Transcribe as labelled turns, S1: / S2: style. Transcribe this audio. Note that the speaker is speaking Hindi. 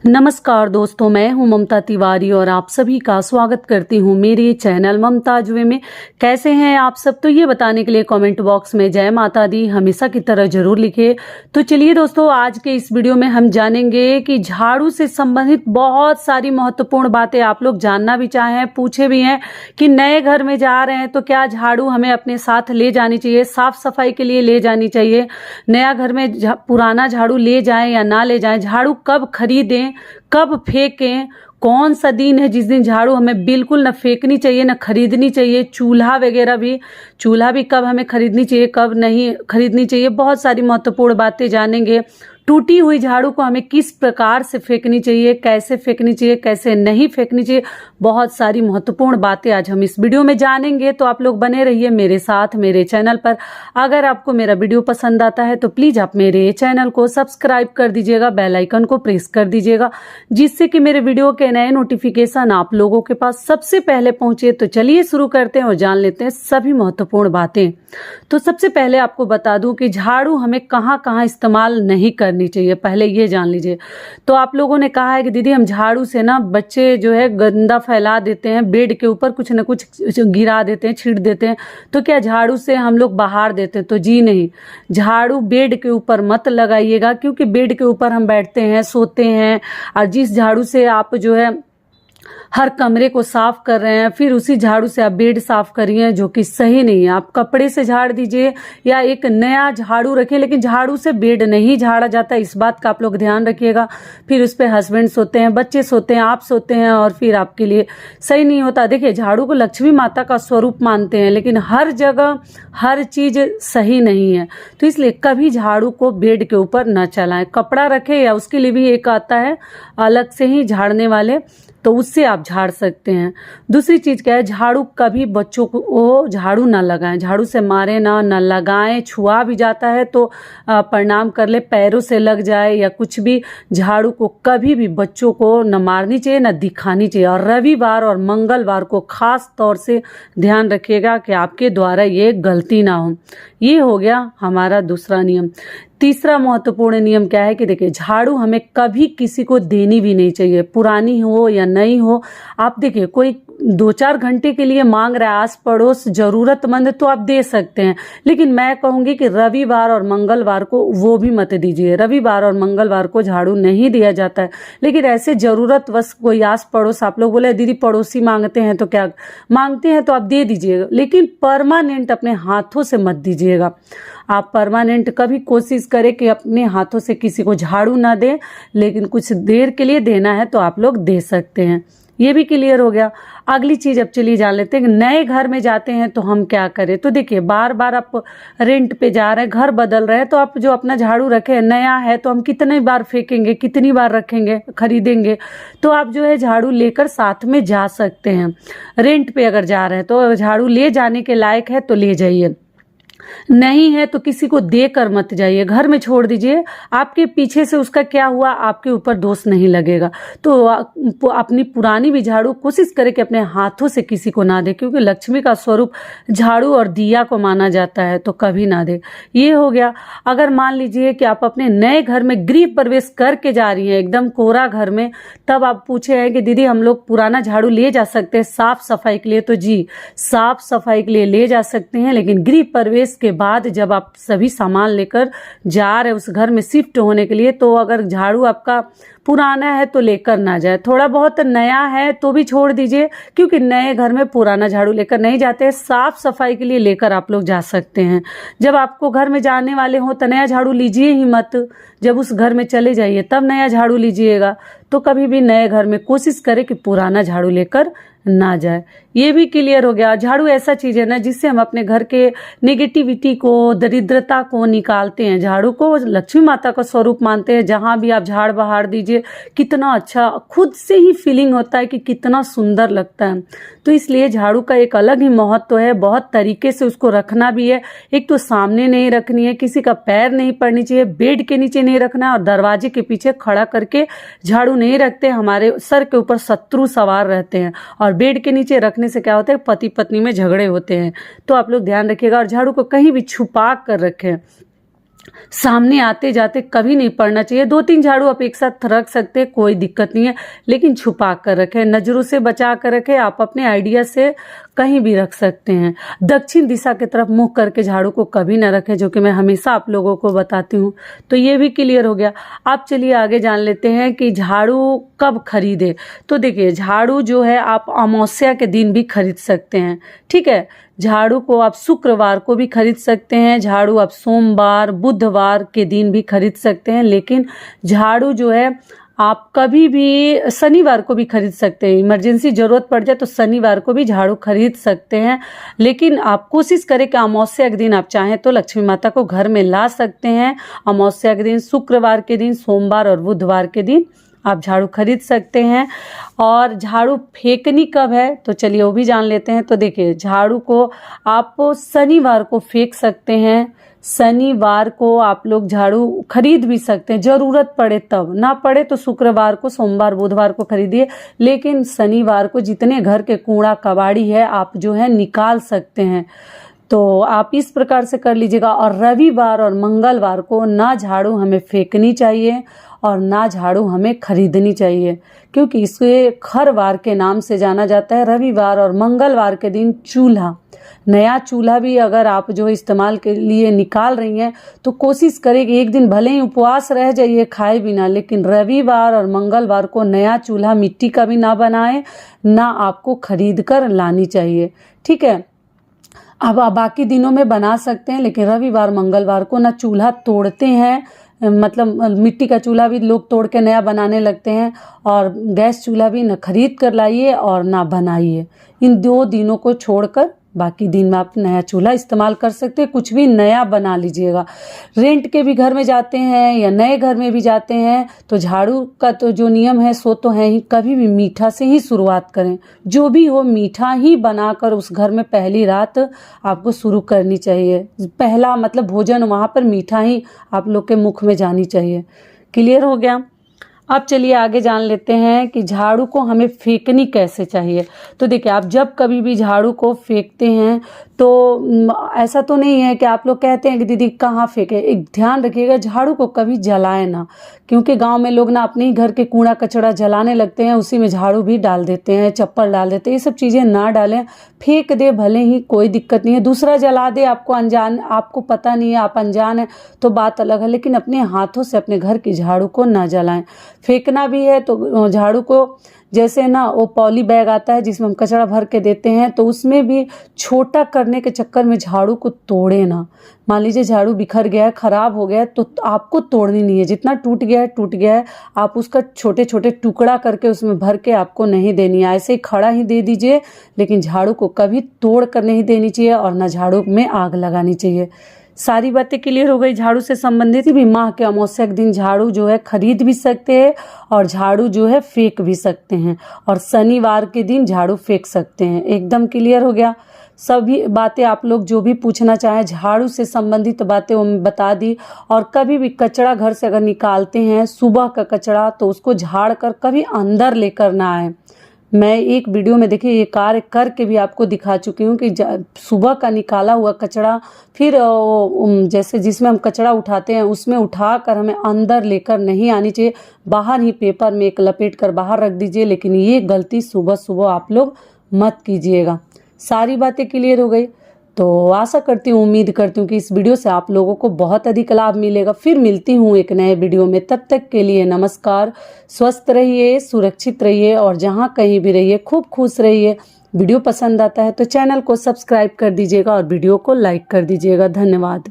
S1: नमस्कार दोस्तों, मैं हूं ममता तिवारी और आप सभी का स्वागत करती हूं मेरे चैनल ममता जुए में। कैसे हैं आप सब? तो ये बताने के लिए कमेंट बॉक्स में जय माता दी हमेशा की तरह जरूर लिखिए। तो चलिए दोस्तों, आज के इस वीडियो में हम जानेंगे कि झाड़ू से संबंधित बहुत सारी महत्वपूर्ण बातें आप लोग जानना भी चाहें, पूछे भी हैं कि नए घर में जा रहे हैं तो क्या झाड़ू हमें अपने साथ ले जानी चाहिए, साफ सफाई के लिए ले जानी चाहिए, नया घर में पुराना झाड़ू ले जाएं या ना ले जाएं, झाड़ू कब खरीदें, कब फेंकें, कौन सा दिन है जिस दिन झाड़ू हमें बिल्कुल न फेंकनी चाहिए न खरीदनी चाहिए, चूल्हा भी कब हमें खरीदनी चाहिए कब नहीं खरीदनी चाहिए, बहुत सारी महत्वपूर्ण बातें जानेंगे। टूटी हुई झाड़ू को हमें किस प्रकार से फेंकनी चाहिए, कैसे फेंकनी चाहिए, कैसे नहीं फेंकनी चाहिए, बहुत सारी महत्वपूर्ण बातें आज हम इस वीडियो में जानेंगे। तो आप लोग बने रहिए मेरे साथ मेरे चैनल पर। अगर आपको मेरा वीडियो पसंद आता है तो प्लीज आप मेरे चैनल को सब्सक्राइब कर दीजिएगा, बेल आइकन को प्रेस कर दीजिएगा, जिससे कि मेरे वीडियो के नए नोटिफिकेशन आप लोगों के पास सबसे पहले पहुंचे। तो चलिए शुरू करते हैं और जान लेते हैं सभी महत्वपूर्ण बातें। तो सबसे पहले आपको बता दूं कि झाड़ू हमें कहाँ कहाँ इस्तेमाल नहीं करनी चाहिए, पहले ये जान लीजिए। तो आप लोगों ने कहा है कि दीदी हम झाड़ू से ना बच्चे जो है गंदा फैला देते हैं, बेड के ऊपर कुछ न कुछ गिरा देते हैं, छींट देते हैं, तो क्या झाड़ू से हम लोग बाहर देते हैं? तो जी नहीं, झाड़ू बेड के ऊपर मत लगाइएगा, क्योंकि बेड के ऊपर हम बैठते हैं, सोते हैं, और जिस झाड़ू से आप जो है हर कमरे को साफ कर रहे हैं, फिर उसी झाड़ू से आप बेड साफ करिए, जो कि सही नहीं है। आप कपड़े से झाड़ दीजिए या एक नया झाड़ू रखें, लेकिन झाड़ू से बेड नहीं झाड़ा जाता, इस बात का आप लोग ध्यान रखिएगा। फिर उस पर हस्बैंड सोते हैं, बच्चे सोते हैं, आप सोते हैं, और फिर आपके लिए सही नहीं होता। देखिए, झाड़ू को लक्ष्मी माता का स्वरूप मानते हैं, लेकिन हर जगह हर चीज सही नहीं है, तो इसलिए कभी झाड़ू को बेड के ऊपर न चलाएं। कपड़ा रखें या उसके लिए भी एक आता है अलग से ही झाड़ने वाले, तो उससे आप झाड़ सकते हैं। दूसरी चीज क्या है, झाड़ू कभी बच्चों को झाड़ू ना लगाएं, झाड़ू से मारे ना लगाएं। छुआ भी जाता है तो प्रणाम कर ले, पैरों से लग जाए या कुछ भी, झाड़ू को कभी भी बच्चों को न मारनी चाहिए न दिखानी चाहिए। और रविवार और मंगलवार को खास तौर से ध्यान रखिएगा कि आपके द्वारा ये गलती ना हो। ये हो गया हमारा दूसरा नियम। तीसरा महत्वपूर्ण नियम क्या है कि देखिए, झाड़ू हमें कभी किसी को देनी भी नहीं चाहिए, पुरानी हो या नई हो। आप देखिए, कोई 2-4 घंटे के लिए मांग रहा है, आस पड़ोस जरूरतमंद, तो आप दे सकते हैं, लेकिन मैं कहूंगी कि रविवार और मंगलवार को वो भी मत दीजिए। रविवार और मंगलवार को झाड़ू नहीं दिया जाता है, लेकिन ऐसे जरूरतवश कोई आस पड़ोस, आप लोग बोले दीदी पड़ोसी मांगते हैं तो क्या मांगते हैं, तो आप दे दीजिएगा, लेकिन परमानेंट अपने हाथों से मत दीजिएगा। आप परमानेंट कभी कोशिश करें कि अपने हाथों से किसी को झाड़ू ना दें, लेकिन कुछ देर के लिए देना है तो आप लोग दे सकते हैं। ये भी क्लियर हो गया। अगली चीज अब चलिए जान लेते हैं कि नए घर में जाते हैं तो हम क्या करें। तो देखिए, बार बार आप रेंट पे जा रहे हैं, घर बदल रहे हैं, तो आप जो अपना झाड़ू रखे नया है तो हम कितनी बार फेंकेंगे, कितनी बार रखेंगे, खरीदेंगे? तो आप जो है झाड़ू लेकर साथ में जा सकते हैं। रेंट पे अगर जा रहे हैं तो झाड़ू ले जाने के लायक है तो ले जाइए, नहीं है तो किसी को देकर मत जाइए, घर में छोड़ दीजिए। आपके पीछे से उसका क्या हुआ, आपके ऊपर दोष नहीं लगेगा। तो अपनी पुरानी भी झाड़ू कोशिश करें कि अपने हाथों से किसी को ना दे, क्योंकि लक्ष्मी का स्वरूप झाड़ू और दिया को माना जाता है, तो कभी ना दे। ये हो गया। अगर मान लीजिए कि आप अपने नए घर में गृह प्रवेश करके जा रही हैं, एकदम कोरा घर में, तब आप पूछे हैं कि दीदी हम लोग पुराना झाड़ू ले जा सकते हैं साफ सफाई के लिए? तो जी, साफ सफाई के लिए ले जा सकते हैं, लेकिन गृह प्रवेश के बाद जब आप सभी सामान लेकर जा रहे उस घर में शिफ्ट होने के लिए, तो अगर झाड़ू आपका पुराना है तो लेकर ना जाए, थोड़ा बहुत नया है तो भी छोड़ दीजिए, क्योंकि नए घर में पुराना झाड़ू लेकर नहीं जाते हैं, साफ सफाई के लिए लेकर आप लोग जा सकते हैं। जब आपको घर में जाने वाले हो तो नया झाड़ू लीजिए ही मत, जब उस घर में चले जाइए तब नया झाड़ू लीजिएगा। तो कभी भी नए घर में कोशिश करें कि पुराना झाड़ू लेकर ना जाए। ये भी क्लियर हो गया। झाड़ू ऐसा चीज है ना जिससे हम अपने घर के नेगेटिविटी को, दरिद्रता को निकालते हैं। झाड़ू को लक्ष्मी माता का स्वरूप मानते हैं, जहां भी आप झाड़ बहार दीजिए, कितना अच्छा खुद से ही फीलिंग होता है कि कितना सुंदर लगता है। तो इसलिए झाड़ू का एक अलग ही महत्व है, बहुत तरीके से उसको रखना भी है। एक तो सामने नहीं रखनी है, किसी का पैर नहीं पड़नी चाहिए, बेड के नीचे नहीं रखना है, और दरवाजे के पीछे खड़ा करके झाड़ू नहीं रखते। हमारे सर के ऊपर शत्रु सवार रहते हैं, और बेड के नीचे रखने से क्या होता है, पति पत्नी में झगड़े होते हैं। तो आप लोग ध्यान रखिएगा। और झाड़ू को कहीं भी छुपा कर रखें, सामने आते जाते कभी नहीं पड़ना चाहिए। 2-3 झाड़ू आप एक साथ रख सकते हैं, कोई दिक्कत नहीं है, लेकिन छुपा कर रखें, नजरों से बचा कर रखें। आप अपने आइडिया से कहीं भी रख सकते हैं। दक्षिण दिशा की तरफ मुंह करके झाड़ू को कभी ना रखें, जो कि मैं हमेशा आप लोगों को बताती हूँ। तो ये भी क्लियर हो गया। आप चलिए आगे जान लेते हैं कि झाड़ू कब खरीदे। तो देखिए, झाड़ू जो है आप अमावस्या के दिन भी खरीद सकते हैं, ठीक है। झाड़ू को आप शुक्रवार को भी खरीद सकते हैं, झाड़ू आप सोमवार बुधवार के दिन भी खरीद सकते हैं, लेकिन झाड़ू जो है आप कभी भी शनिवार को भी खरीद सकते हैं। इमरजेंसी ज़रूरत पड़ जाए तो शनिवार को भी झाड़ू खरीद सकते हैं, लेकिन आप कोशिश करें कि अमावस्या के दिन आप चाहें तो लक्ष्मी माता को घर में ला सकते हैं। अमावस्या के दिन, शुक्रवार के दिन, सोमवार और बुधवार के दिन आप झाड़ू खरीद सकते हैं। और झाड़ू फेंकनी कब है तो चलिए वो भी जान लेते हैं। तो देखिए, झाड़ू को आप शनिवार को फेंक सकते हैं। शनिवार को आप लोग झाड़ू खरीद भी सकते हैं, ज़रूरत पड़े तब, ना पड़े तो शुक्रवार को, सोमवार बुधवार को खरीदिए, लेकिन शनिवार को जितने घर के कूड़ा कबाड़ी है आप जो है निकाल सकते हैं। तो आप इस प्रकार से कर लीजिएगा। और रविवार और मंगलवार को ना झाड़ू हमें फेंकनी चाहिए और ना झाड़ू हमें खरीदनी चाहिए, क्योंकि इसे खरवार के नाम से जाना जाता है। रविवार और मंगलवार के दिन चूल्हा, नया चूल्हा भी अगर आप जो इस्तेमाल के लिए निकाल रही हैं तो कोशिश करें कि एक दिन भले ही उपवास रह जाइए खाए बिना, लेकिन रविवार और मंगलवार को नया चूल्हा मिट्टी का भी ना बनाएं, ना आपको खरीद कर लानी चाहिए, ठीक है। अब आप बाकी दिनों में बना सकते हैं, लेकिन रविवार मंगलवार को ना चूल्हा तोड़ते हैं, मतलब मिट्टी का चूल्हा भी लोग तोड़ के नया बनाने लगते हैं, और गैस चूल्हा भी न खरीद कर लाइए और ना बनाइए। इन 2 दिनों को छोड़कर बाकी दिन में आप नया चूल्हा इस्तेमाल कर सकते हैं, कुछ भी नया बना लीजिएगा। रेंट के भी घर में जाते हैं या नए घर में भी जाते हैं तो झाड़ू का तो जो नियम है सो तो है ही, कभी भी मीठा से ही शुरुआत करें। जो भी हो मीठा ही बनाकर उस घर में पहली रात आपको शुरू करनी चाहिए। पहला मतलब भोजन वहाँ पर मीठा ही आप लोग के मुख में जानी चाहिए। क्लियर हो गया। अब चलिए आगे जान लेते हैं कि झाड़ू को हमें फेंकनी कैसे चाहिए। तो देखिए, आप जब कभी भी झाड़ू को फेंकते हैं तो ऐसा तो नहीं है कि आप लोग कहते हैं कि दीदी कहाँ फेंके। एक ध्यान रखिएगा, झाड़ू को कभी जलाएं ना, क्योंकि गांव में लोग ना अपने ही घर के कूड़ा कचरा जलाने लगते हैं, उसी में झाड़ू भी डाल देते हैं, चप्पल डाल देते हैं। ये सब चीज़ें ना डालें, फेंक दे भले ही, कोई दिक्कत नहीं है। दूसरा जला दे, आपको पता नहीं है, आप अनजान है तो बात अलग है, लेकिन अपने हाथों से अपने घर की झाड़ू को ना जलाएं। फेंकना भी है तो झाड़ू को जैसे ना वो पॉली बैग आता है जिसमें हम कचरा भर के देते हैं, तो उसमें भी छोटा करने के चक्कर में झाड़ू को तोड़े ना। मान लीजिए झाड़ू बिखर गया है, खराब हो गया है, तो आपको तोड़नी नहीं है। जितना टूट गया है टूट गया है, आप उसका छोटे छोटे टुकड़ा करके उसमें भर के आपको नहीं देनी है। ऐसे ही खड़ा ही दे दीजिए, लेकिन झाड़ू को कभी तोड़ कर नहीं देनी चाहिए और ना झाड़ू में आग लगानी चाहिए। सारी बातें क्लियर हो गई झाड़ू से संबंधित। भी माह के अमावस्या के दिन झाड़ू जो है खरीद भी सकते हैं और झाड़ू जो है फेंक भी सकते हैं, और शनिवार के दिन झाड़ू फेंक सकते हैं। एकदम क्लियर हो गया। सभी बातें आप लोग जो भी पूछना चाहें झाड़ू से संबंधित बातें वो बता दी। और कभी भी कचरा घर से अगर निकालते हैं सुबह का कचरा, तो उसको झाड़ कर कभी अंदर लेकर ना आए। मैं एक वीडियो में देखिए ये कार्य करके भी आपको दिखा चुकी हूँ कि सुबह का निकाला हुआ कचरा फिर जैसे जिसमें हम कचरा उठाते हैं उसमें उठाकर हमें अंदर लेकर नहीं आनी चाहिए। बाहर ही पेपर में एक लपेट कर बाहर रख दीजिए, लेकिन ये गलती सुबह सुबह आप लोग मत कीजिएगा। सारी बातें क्लियर हो गई। तो आशा करती हूँ, उम्मीद करती हूँ कि इस वीडियो से आप लोगों को बहुत अधिक लाभ मिलेगा। फिर मिलती हूँ एक नए वीडियो में, तब तक के लिए नमस्कार। स्वस्थ रहिए, सुरक्षित रहिए और जहाँ कहीं भी रहिए खूब खुश रहिए। वीडियो पसंद आता है तो चैनल को सब्सक्राइब कर दीजिएगा और वीडियो को लाइक कर दीजिएगा। धन्यवाद।